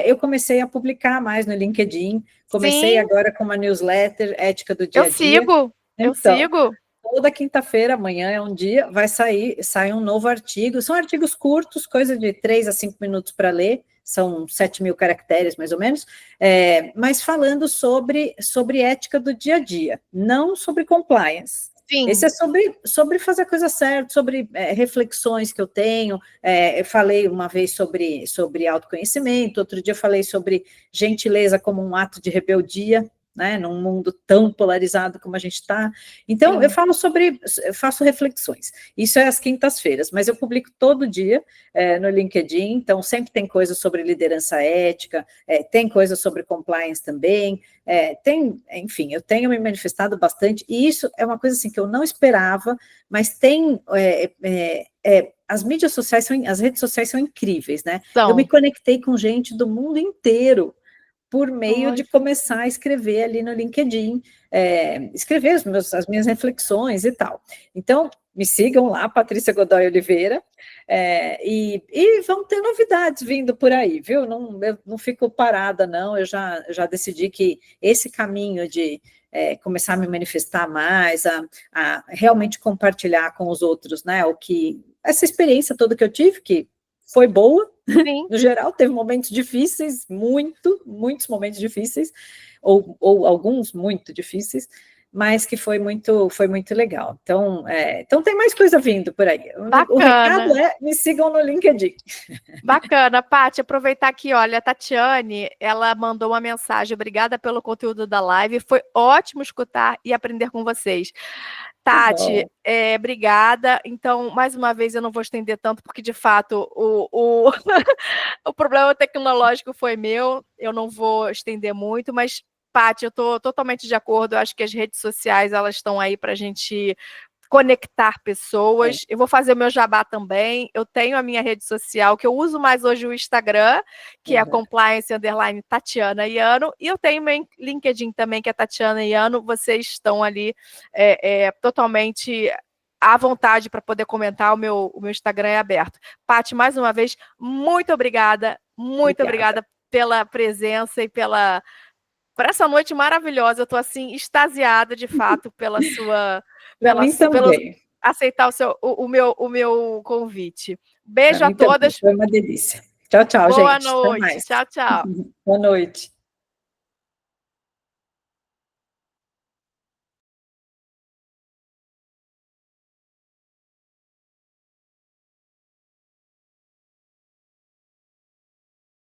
Eu comecei a publicar mais no LinkedIn, comecei Sim, agora com uma newsletter, Ética do Dia eu a Dia. sigo, eu Então, sigo. toda quinta-feira, amanhã é um dia, sai um novo artigo. São artigos curtos, coisa de 3 a 5 minutos para ler, são 7.000 caracteres, mais ou menos, mas falando sobre ética do dia a dia, não sobre compliance. Sim, Esse é sobre fazer a coisa certa, sobre reflexões que eu tenho. Eu falei uma vez sobre autoconhecimento, outro dia eu falei sobre gentileza como um ato de rebeldia, né, num mundo tão polarizado como a gente está. Então, sim. eu faço reflexões. Isso é às quintas-feiras, mas eu publico todo dia no LinkedIn, então sempre tem coisa sobre liderança ética, tem coisa sobre compliance também, enfim, eu tenho me manifestado bastante, e isso é uma coisa assim que eu não esperava, mas as mídias sociais, as redes sociais são incríveis, né? Eu me Então, conectei com gente do mundo inteiro, por meio de olha, começar a escrever ali no LinkedIn, escrever as minhas reflexões e tal. Então, me sigam lá, Patrícia Godoy Oliveira, e vão ter novidades vindo por aí, viu? Eu não fico parada, não, eu já decidi que esse caminho de começar a me manifestar mais, a realmente compartilhar com os outros, né, essa experiência toda que eu tive, que foi boa, sim. no geral, teve momentos difíceis, muitos momentos difíceis, ou alguns muito difíceis, mas que foi muito legal. Então tem mais coisa vindo por aí. O recado Bacana. me sigam no LinkedIn. Bacana, Paty, aproveitar aqui, olha, a Tatiane, ela mandou uma mensagem, obrigada pelo conteúdo da live, foi ótimo escutar e aprender com vocês. Tá Tati, bom. obrigada, então, mais uma vez, eu não vou estender tanto, porque, de fato, o problema tecnológico foi meu, eu não vou estender muito, mas, Paty, eu estou totalmente de acordo, eu acho que as redes sociais, elas estão aí para a gente conectar pessoas. Eu vou fazer o meu jabá também. Eu tenho a minha rede social, que eu uso mais hoje o Instagram, que é a Compliance _ Tatiana Iano, e eu tenho meu LinkedIn também, que é Tatiana Iano. Vocês estão ali totalmente à vontade para poder comentar. O meu Instagram é aberto. Paty, mais uma vez, muito obrigada Obrigada. pela presença e por essa noite maravilhosa. Eu estou assim extasiada de fato Para mim pelo também. aceitar o meu convite. Para Beijo a mim também. todas. Foi uma delícia. Tchau, tchau, Boa gente. Até noite. mais. Tchau, tchau. Boa noite.